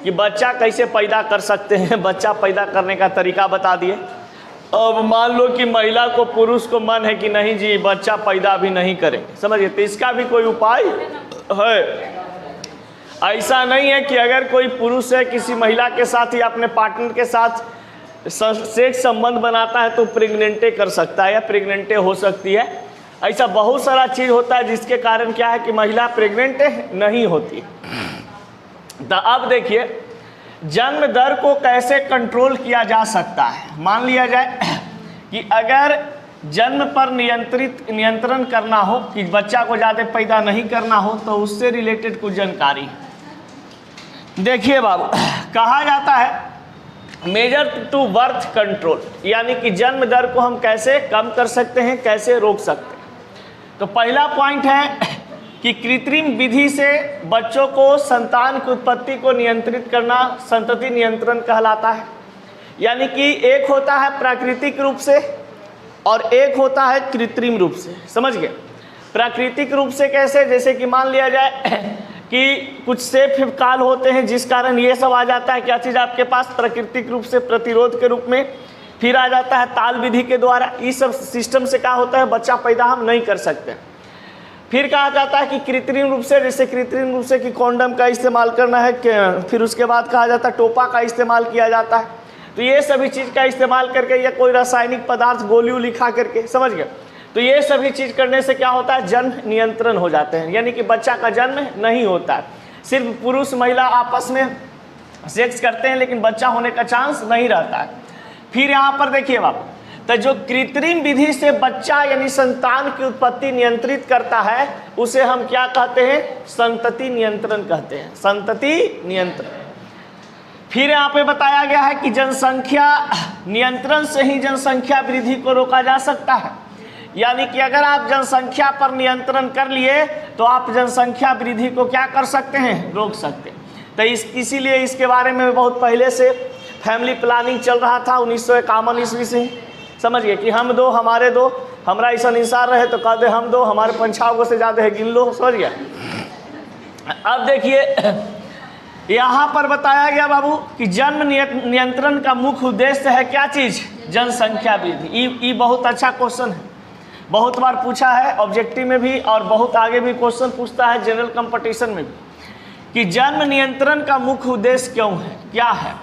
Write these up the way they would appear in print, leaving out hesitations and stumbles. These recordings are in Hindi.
कि बच्चा कैसे पैदा कर सकते हैं, बच्चा पैदा करने का तरीका बता दिए। अब मान लो कि महिला को पुरुष को मन है कि नहीं जी बच्चा पैदा भी नहीं करेंगे, समझिए, तो इसका भी कोई उपाय है? ऐसा नहीं है कि अगर कोई पुरुष है किसी महिला के साथ या अपने पार्टनर के साथ सेक्स संबंध बनाता है तो प्रेग्नेंटे कर सकता है या प्रेग्नेंटे हो सकती है। ऐसा बहुत सारा चीज़ होता है जिसके कारण क्या है कि महिला प्रेग्नेंट नहीं होती। तो अब देखिए जन्म दर को कैसे कंट्रोल किया जा सकता है। मान लिया जाए कि अगर जन्म पर नियंत्रण करना हो कि बच्चा को ज़्यादा पैदा नहीं करना हो तो उससे रिलेटेड कुछ जानकारी देखिए बाबू। कहा जाता है मेजर टू बर्थ कंट्रोल, यानी कि जन्म दर को हम कैसे कम कर सकते हैं, कैसे रोक सकते हैं। तो पहला पॉइंट है कि कृत्रिम विधि से बच्चों को संतान की उत्पत्ति को नियंत्रित करना संतति नियंत्रण कहलाता है। यानी कि एक होता है प्राकृतिक रूप से और एक होता है कृत्रिम रूप से, समझ गए? प्राकृतिक रूप से कैसे? जैसे कि मान लिया जाए कि कुछ सेफ काल होते हैं जिस कारण ये सब आ जाता है, क्या चीज़ आपके पास प्राकृतिक रूप से प्रतिरोध के रूप में, फिर आ जाता है ताल विधि के द्वारा। इस सब सिस्टम से क्या होता है बच्चा पैदा हम नहीं कर सकते। फिर कहा जाता है कि कृत्रिम रूप से, जैसे कृत्रिम रूप से कि कॉन्डम का इस्तेमाल करना है, फिर उसके बाद कहा जाता है टोपा का इस्तेमाल किया जाता है। तो ये सभी चीज़ का इस्तेमाल करके या कोई रासायनिक पदार्थ गोली लिखा करके, समझ गए? तो ये सभी चीज़ करने से क्या होता है जन्म नियंत्रण हो जाते हैं, यानी कि बच्चा का जन्म नहीं होता है। सिर्फ पुरुष महिला आपस में सेक्स करते हैं लेकिन बच्चा होने का चांस नहीं रहता है। फिर यहाँ पर देखिए बाबू, तो जो कृत्रिम विधि से बच्चा यानी संतान की उत्पत्ति नियंत्रित करता है उसे हम क्या कहते हैं? संतति नियंत्रण कहते हैं, संतति नियंत्रण। फिर यहाँ पे बताया गया है कि जनसंख्या नियंत्रण से ही जनसंख्या वृद्धि को रोका जा सकता है। यानी कि अगर आप जनसंख्या पर नियंत्रण कर लिए तो आप जनसंख्या वृद्धि को क्या कर सकते हैं? रोक सकते हैं। तो इसीलिए इसके बारे में बहुत पहले से फैमिली प्लानिंग चल रहा था 1951 ईस्वी से, समझिए कि हम दो हमारे दो, हमारा ऐसा निसार रहे तो कह दे हम दो, हमारे 5-6 गो से ज़्यादा है गिन लो, समझिए। अब देखिए यहाँ पर बताया गया बाबू कि जन्म नियंत्रण का मुख्य उद्देश्य है क्या चीज़? जनसंख्या वृद्धि। ये बहुत अच्छा क्वेश्चन है, बहुत बार पूछा है ऑब्जेक्टिव में भी और बहुत आगे भी क्वेश्चन पूछता है जनरल कंपटीशन में भी, कि जन्म नियंत्रण का मुख्य उद्देश्य क्यों है, क्या है?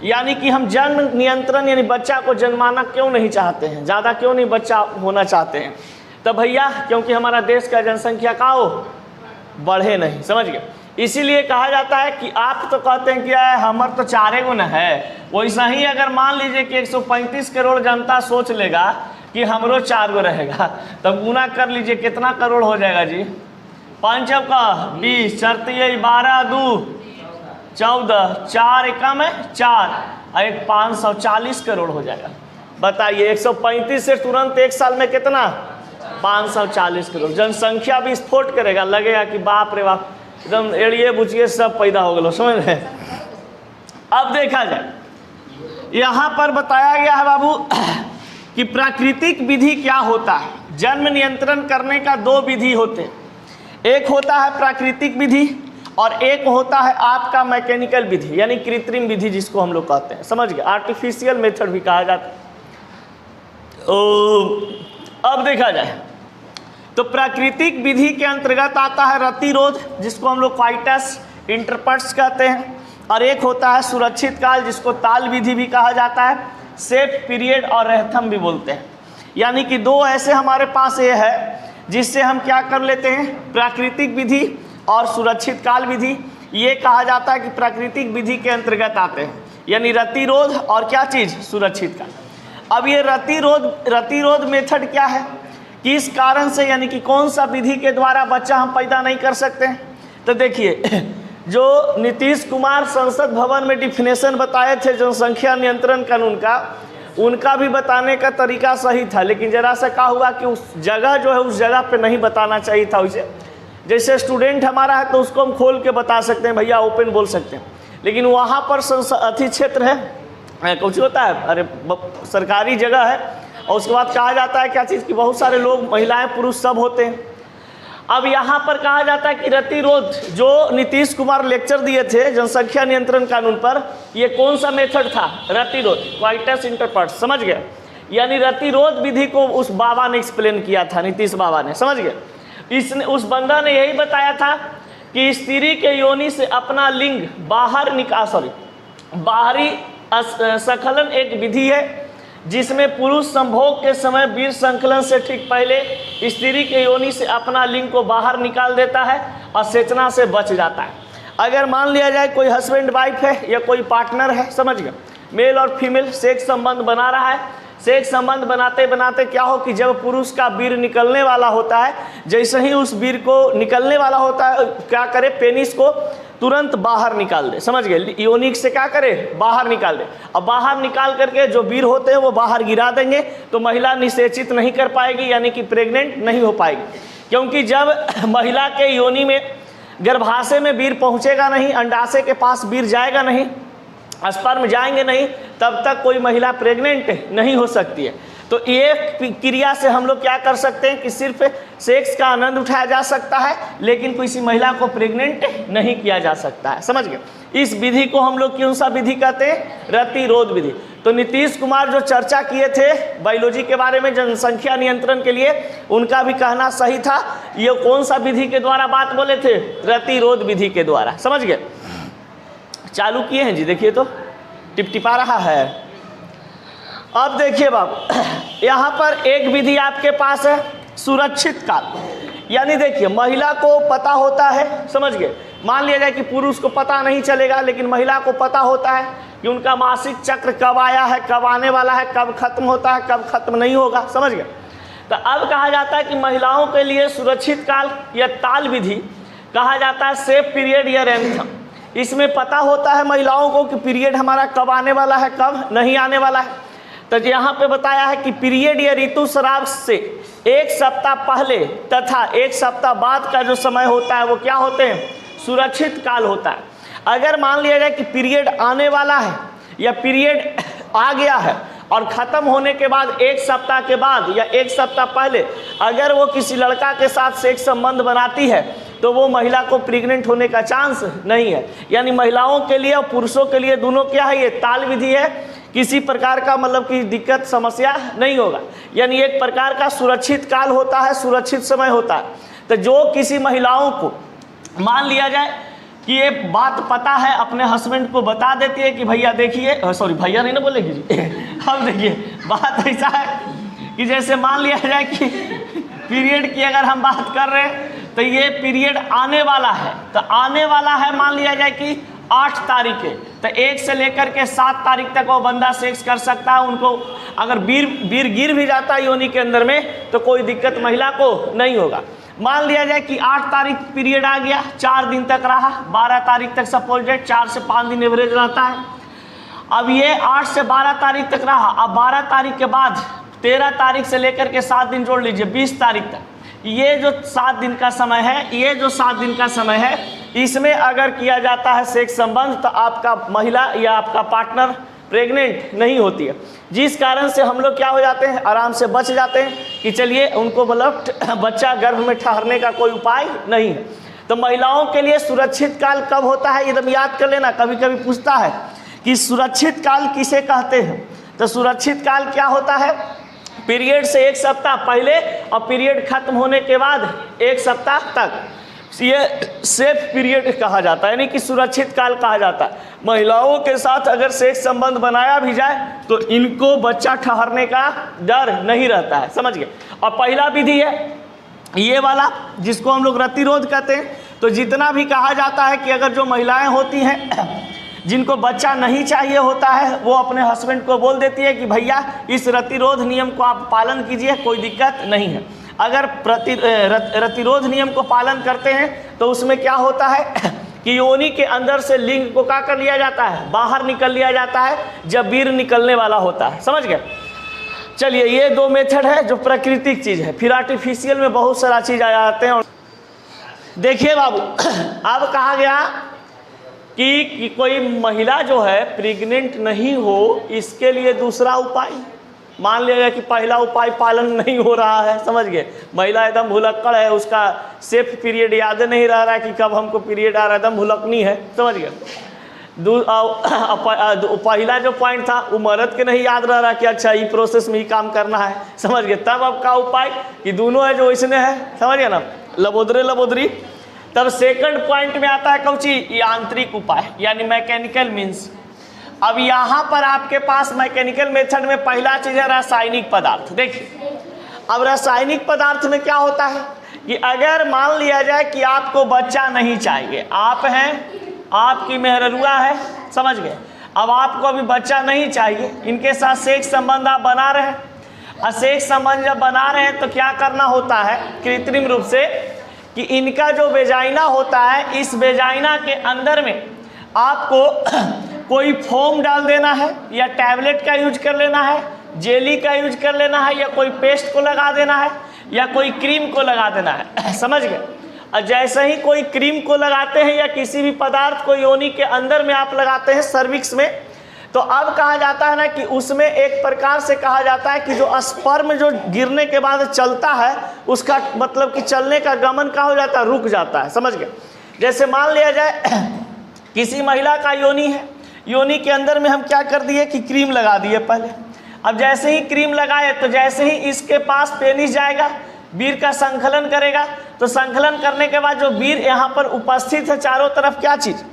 यानी कि हम जन्म नियंत्रण यानी बच्चा को जन्माना क्यों नहीं चाहते हैं, ज़्यादा क्यों नहीं बच्चा होना चाहते हैं? तो भैया क्योंकि हमारा देश का जनसंख्या का हो बढ़े नहीं, समझ गए? इसीलिए कहा जाता है कि आप तो कहते हैं कि हमार तो 4 गो न है, वैसा ही अगर मान लीजिए कि 135 करोड़ जनता सोच लेगा कि हमरो 4 गो रहेगा, तब गुना कर लीजिए कितना करोड़ हो जाएगा जी? 5 का 20, 4 12 2 14, 4 एकम है 4 और 1 540 करोड़ हो जाएगा। बताइए 135 से तुरंत एक साल में कितना? 540 करोड़। जनसंख्या भी स्फोट करेगा, लगेगा कि बाप रे बाप एकदम एड़िए बुचिए सब पैदा हो गए, समझ रहे? अब देखा जाए यहाँ पर बताया गया है बाबू कि प्राकृतिक विधि क्या होता है। जन्म नियंत्रण करने का 2 विधि होते हैं, एक होता है प्राकृतिक विधि और एक होता है आपका मैकेनिकल विधि यानी कृत्रिम विधि जिसको हम लोग कहते हैं, समझ गए? आर्टिफिशियल मेथड भी कहा जाता है। अब देखा जाए तो प्राकृतिक विधि के अंतर्गत आता है रतिरोध जिसको हम लोग क्वाइटस इंटरपर्ट्स कहते हैं, और एक होता है सुरक्षित काल जिसको ताल विधि भी कहा जाता है, सेफ पीरियड और रहथम भी बोलते हैं। यानी कि 2 ऐसे हमारे पास ये है जिससे हम क्या कर लेते हैं? प्राकृतिक विधि और सुरक्षित काल विधि। ये कहा जाता है कि प्राकृतिक विधि के अंतर्गत आते हैं, यानी रतिरोध और क्या चीज़? सुरक्षित काल। अब ये रतिरोध मेथड क्या है, किस कारण से, यानी कि कौन सा विधि के द्वारा बच्चा हम पैदा नहीं कर सकते हैं? तो देखिए जो नीतीश कुमार संसद भवन में डिफिनेशन बताए थे जनसंख्या नियंत्रण कानून का, उनका भी बताने का तरीका सही था, लेकिन जरा सा क्या हुआ कि उस जगह जो है उस जगह पे नहीं बताना चाहिए था उसे। जैसे स्टूडेंट हमारा है तो उसको हम खोल के बता सकते हैं, भैया ओपन बोल सकते हैं, लेकिन वहाँ पर अति क्षेत्र है, कुछ होता है, अरे सरकारी जगह है, और उसके बाद कहा जाता है क्या चीज़ कि बहुत सारे लोग महिलाएं पुरुष सब होते हैं। अब यहाँ पर कहा जाता है कि रतिरोध, जो नीतीश कुमार लेक्चर दिए थे जनसंख्या नियंत्रण कानून पर, ये कौन सा मेथड था? रतिरोध, क्वाइटस इंटरपर्ट, समझ गए? यानी रतिरोध विधि को उस बाबा ने एक्सप्लेन किया था, नीतीश बाबा ने, समझ गए? इसने, उस बंदा ने यही बताया था कि स्त्री के योनि से अपना लिंग बाहर बाहरी स्खलन एक विधि है जिसमें पुरुष संभोग के समय वीर संकलन से ठीक पहले स्त्री के योनि से अपना लिंग को बाहर निकाल देता है और सेचना से बच जाता है। अगर मान लिया जाए कोई हस्बैंड वाइफ है या कोई पार्टनर है, समझ गए, मेल और फीमेल सेक्स संबंध बना रहा है, सेक्स संबंध बनाते बनाते क्या हो कि जब पुरुष का वीर निकलने वाला होता है, जैसे ही उस वीर को निकलने वाला होता है, क्या करे, पेनिस को तुरंत बाहर निकाल दे, समझ गए? योनिक से क्या करे, बाहर निकाल दे। अब बाहर निकाल करके जो वीर होते हैं वो बाहर गिरा देंगे, तो महिला निषेचित नहीं कर पाएगी, यानी कि प्रेग्नेंट नहीं हो पाएगी। क्योंकि जब महिला के योनि में, गर्भाशय में वीर पहुंचेगा नहीं, अंडाशय के पास वीर जाएगा नहीं, स्पर्म जाएंगे नहीं, तब तक कोई महिला प्रेग्नेंट नहीं हो सकती है। तो ये क्रिया से हम लोग क्या कर सकते हैं कि सिर्फ सेक्स का आनंद उठाया जा सकता है, लेकिन किसी महिला को प्रेग्नेंट नहीं किया जा सकता है, समझ गए? इस विधि को हम लोग कौन सा विधि कहते हैं? रतिरोध विधि। तो नीतीश कुमार जो चर्चा किए थे बायोलॉजी के बारे में जनसंख्या नियंत्रण के लिए, उनका भी कहना सही था। ये कौन सा विधि के द्वारा बात बोले थे? रतिरोध विधि के द्वारा, समझ गए? चालू किए हैं जी, देखिए तो टिपटिपा रहा है। अब देखिए बाबू, यहाँ पर एक विधि आपके पास है सुरक्षित काल, यानी देखिए महिला को पता होता है, समझ गए? मान लिया जाए कि पुरुष को पता नहीं चलेगा, लेकिन महिला को पता होता है कि उनका मासिक चक्र कब आया है, कब आने वाला है, कब खत्म होता है, कब खत्म नहीं होगा, समझ गए? तो अब कहा जाता है कि महिलाओं के लिए सुरक्षित काल या ताल विधि कहा जाता है सेफ पीरियड या एंथम। इसमें पता होता है महिलाओं को कि पीरियड हमारा कब आने वाला है, कब नहीं आने वाला है। तो यहाँ पे बताया है कि पीरियड या ऋतुस्राव से 1 सप्ताह पहले तथा 1 सप्ताह बाद का जो समय होता है वो क्या होते हैं? सुरक्षित काल होता है। अगर मान लिया जाए कि पीरियड आने वाला है या पीरियड आ गया है और ख़त्म होने के बाद 1 सप्ताह के बाद या 1 सप्ताह पहले अगर वो किसी लड़का के साथ सेक्स संबंध बनाती है, तो वो महिला को प्रेग्नेंट होने का चांस नहीं है। यानी महिलाओं के लिए और पुरुषों के लिए दोनों क्या है, ये ताल विधि है, किसी प्रकार का मतलब कि दिक्कत समस्या नहीं होगा। यानी एक प्रकार का सुरक्षित काल होता है, सुरक्षित समय होता है। तो जो किसी महिलाओं को मान लिया जाए कि ये बात पता है, अपने हस्बैंड को बता देती है कि भैया देखिए, सॉरी भैया नहीं ना बोलेगी जी अब देखिए बात ऐसा है कि जैसे मान लिया जाए कि पीरियड की अगर हम बात कर रहे हैं, तो ये पीरियड आने वाला है, तो आने वाला है मान लिया जाए कि 8 तारीख है, तो 1 से लेकर के 7 तारीख तक वो बंदा सेक्स कर सकता है। उनको अगर वीर गिर भी जाता है योनि के अंदर में, तो कोई दिक्कत महिला को नहीं होगा। मान लिया जाए कि 8 तारीख पीरियड आ गया, 4 दिन तक रहा, 12 तारीख तक सपोज डेट 4 से 5 दिन एवरेज रहता है। अब ये 8 से 12 तारीख तक रहा, अब 12 तारीख के बाद 13 तारीख से लेकर के 7 दिन जोड़ लीजिए, 20 तारीख तक ये जो 7 दिन का समय है, ये जो 7 दिन का समय है, इसमें अगर किया जाता है सेक्स संबंध, तो आपका महिला या आपका पार्टनर प्रेग्नेंट नहीं होती है, जिस कारण से हम लोग क्या हो जाते हैं, आराम से बच जाते हैं कि चलिए उनको मतलब बच्चा गर्भ में ठहरने का कोई उपाय नहीं है। तो महिलाओं के लिए सुरक्षित काल कब होता है, एकदम याद कर लेना। कभी कभी पूछता है कि सुरक्षित काल किसे कहते हैं, तो सुरक्षित काल क्या होता है, पीरियड से 1 सप्ताह पहले और पीरियड खत्म होने के बाद 1 सप्ताह तक, ये सेफ पीरियड कहा जाता है, यानी कि सुरक्षित काल कहा जाता है। महिलाओं के साथ अगर सेक्स संबंध बनाया भी जाए तो इनको बच्चा ठहरने का डर नहीं रहता है, समझ गए? और पहला विधि है ये वाला जिसको हम लोग रतिरोध कहते हैं। तो जितना भी कहा जाता है कि अगर जो महिलाएं होती हैं जिनको बच्चा नहीं चाहिए होता है, वो अपने हस्बैंड को बोल देती है कि भैया इस रतिरोध नियम को आप पालन कीजिए, कोई दिक्कत नहीं है। अगर रतिरोध नियम को पालन करते हैं तो उसमें क्या होता है कि योनि के अंदर से लिंग को क्या कर लिया जाता है, बाहर निकल लिया जाता है जब वीर निकलने वाला होता है, समझ गए? चलिए ये 2 मेथड है जो प्राकृतिक चीज़ है, फिर आर्टिफिशियल में बहुत सारा चीज़ आ जाते हैं। देखिए बाबू, अब कहा गया कि कोई महिला जो है प्रेग्नेंट नहीं हो, इसके लिए दूसरा उपाय मान लिया कि पहला उपाय पालन नहीं हो रहा है, समझ गए, महिला एकदम भुलक्कड़ है, उसका सेफ पीरियड याद नहीं रह रहा है कि कब हमको पीरियड आ रहा है, एकदम भुलक्कनी है, समझ गए। पहला जो पॉइंट था वो मर्द के नहीं याद रह रहा कि अच्छा ये प्रोसेस में ही काम करना है, समझ गए। तब अब का उपाय कि दोनों है जो इसने है, समझ गए ना, लबोदरे लबोदरी। तब सेकंड पॉइंट में आता है कौची, यांत्रिक उपाय यानी मैकेनिकल मीन्स। अब यहाँ पर आपके पास मैकेनिकल मेथड में पहला चीज है रासायनिक पदार्थ। देखिए अब रासायनिक पदार्थ में क्या होता है कि अगर मान लिया जाए कि आपको बच्चा नहीं चाहिए, आप हैं, आपकी मेहरुआ है, समझ गए, अब आपको अभी बच्चा नहीं चाहिए, इनके साथ सेक्स संबंध आप बना रहे हैं, और सेक्स संबंध जब बना रहे हैं तो क्या करना होता है कृत्रिम रूप से कि इनका जो वेजाइना होता है, इस वेजाइना के अंदर में आपको कोई फोम डाल देना है, या टैबलेट का यूज कर लेना है, जेली का यूज कर लेना है, या कोई पेस्ट को लगा देना है, या कोई क्रीम को लगा देना है, समझ गए। और जैसे ही कोई क्रीम को लगाते हैं या किसी भी पदार्थ को योनि के अंदर में आप लगाते हैं सर्विक्स में, तो अब कहा जाता है ना कि उसमें एक प्रकार से कहा जाता है कि जो स्पर्म जो गिरने के बाद चलता है उसका मतलब कि चलने का गमन क्या हो जाता है, रुक जाता है, समझ गए। जैसे मान लिया जाए किसी महिला का योनि है, योनि के अंदर में हम क्या कर दिए कि क्रीम लगा दिए पहले। अब जैसे ही क्रीम लगाए तो जैसे ही इसके पास पेनिस जाएगा, वीर का संकलन करेगा, तो संकलन करने के बाद जो वीर यहाँ पर उपस्थित है चारों तरफ क्या चीज़,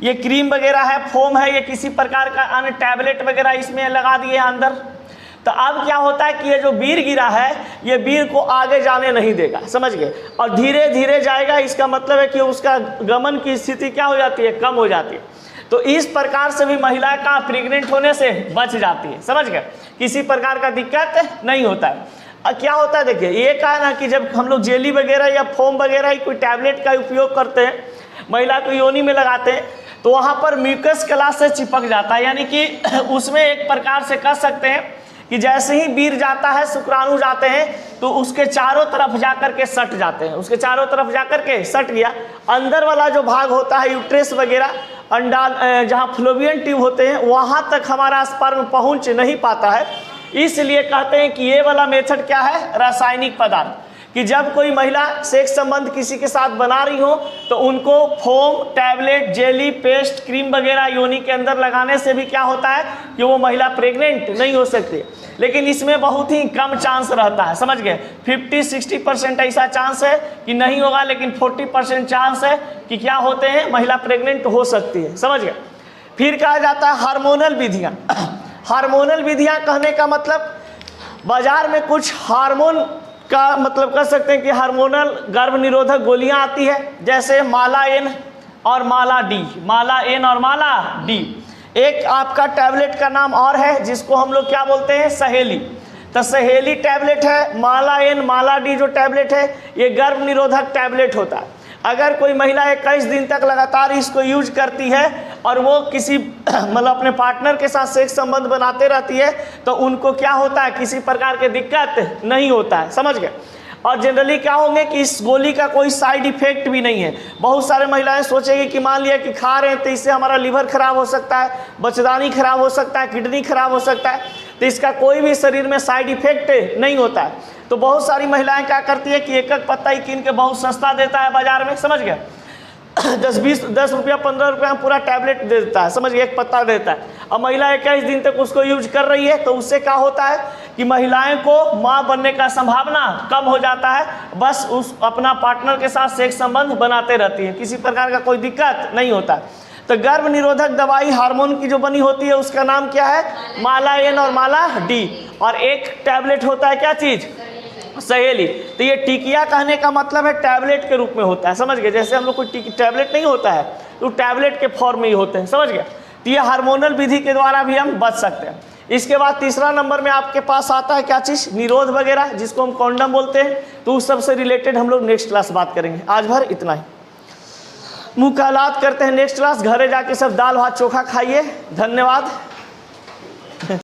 ये क्रीम वगैरह है, फोम है, ये किसी प्रकार का अन्य टैबलेट वगैरह इसमें लगा दिए अंदर। तो अब क्या होता है कि ये जो वीर गिरा है ये वीर को आगे जाने नहीं देगा, समझ गए, और धीरे धीरे जाएगा। इसका मतलब है कि उसका गमन की स्थिति क्या हो जाती है, कम हो जाती है। तो इस प्रकार से भी महिला का प्रेग्नेंट होने से बच जाती है, समझ गए, किसी प्रकार का दिक्कत नहीं होता है। अब क्या होता है देखिए, ये कहा ना कि जब हम लोग जेली वगैरह या फोम वगैरह कोई टैबलेट का उपयोग करते हैं, महिला को योनि में लगाते हैं, तो वहाँ पर म्यूकस कला से चिपक जाता है, यानी कि उसमें एक प्रकार से कह सकते हैं कि जैसे ही वीर जाता है, शुक्राणु जाते हैं, तो उसके चारों तरफ जाकर के सट जाते हैं, उसके चारों तरफ जाकर के सट गया। अंदर वाला जो भाग होता है यूट्रस वगैरह, अंडाल जहाँ फ्लोवियन ट्यूब होते हैं, वहाँ तक हमारा स्पर्म पहुँच नहीं पाता है। इसलिए कहते हैं कि ये वाला मेथड क्या है, रासायनिक पदार्थ, कि जब कोई महिला सेक्स संबंध किसी के साथ बना रही हो तो उनको foam, tablet, jelly, paste, cream वगैरह योनि के अंदर लगाने से भी क्या होता है कि वो महिला प्रेग्नेंट नहीं हो सकती। लेकिन इसमें बहुत ही कम चांस रहता है, समझ गए, 50-60% ऐसा चांस है कि नहीं होगा, लेकिन 40% चांस है कि क्या होते हैं, महिला प्रेग्नेंट हो सकती है, समझ गए। फिर कहा जाता है हार्मोनल विधियाँ। हार्मोनल विधियाँ कहने का मतलब बाजार में कुछ हार्मोन का मतलब कर सकते हैं कि हार्मोनल गर्भ निरोधक गोलियां आती है, जैसे माला एन और माला डी, माला एन और माला डी। एक आपका टैबलेट का नाम और है जिसको हम लोग क्या बोलते हैं, सहेली। तो सहेली टैबलेट है, माला एन माला डी जो टैबलेट है ये गर्भ निरोधक टैबलेट होता है। अगर कोई महिला 21 दिन तक लगातार इसको यूज करती है और वो किसी मतलब अपने पार्टनर के साथ सेक्स संबंध बनाते रहती है तो उनको क्या होता है, किसी प्रकार के दिक्कत नहीं होता है, समझ गए। और जनरली क्या होंगे कि इस गोली का कोई साइड इफेक्ट भी नहीं है। बहुत सारे महिलाएं सोचेंगी कि मान लिया कि खा रहे हैं तो इससे हमारा लिवर खराब हो सकता है, बच्चेदानी खराब हो सकता है, किडनी खराब हो सकता है, तो इसका कोई भी शरीर में साइड इफेक्ट नहीं होता है। तो बहुत सारी महिलाएं क्या करती है कि एक पत्ता ही कीन के बहुत सस्ता देता है बाजार में, समझ गए, 10 रुपया 15 रुपया पूरा टैबलेट दे देता है, समझ गए, एक पत्ता देता है। अब महिला 21 दिन तक उसको यूज कर रही है तो उससे क्या होता है कि महिलाएं को मां बनने का संभावना कम हो जाता है, बस उस अपना पार्टनर के साथ सेक्स संबंध बनाते रहती है, किसी प्रकार का कोई दिक्कत नहीं होता। तो गर्भ निरोधक दवाई हार्मोन की जो बनी होती है उसका नाम क्या है, माला एन और माला डी। और एक टैबलेट होता है क्या चीज, सहेली। तो ये टिकिया कहने का मतलब है टैबलेट के रूप में होता है, समझ गए, जैसे हम लोग कोई टैबलेट नहीं होता है तो टैबलेट के फॉर्म में ही होते हैं, समझ गए। तो ये हार्मोनल विधि के द्वारा भी हम बच सकते हैं। इसके बाद तीसरा नंबर में आपके पास आता है क्या चीज़, निरोध वगैरह, जिसको हम कॉन्डम बोलते हैं। तो उस सबसे रिलेटेड हम लोग नेक्स्ट क्लास बात करेंगे। आज भर इतना ही, मुकालात करते हैं नेक्स्ट क्लास। घरे जाके सब दाल भात चोखा खाइए। धन्यवाद।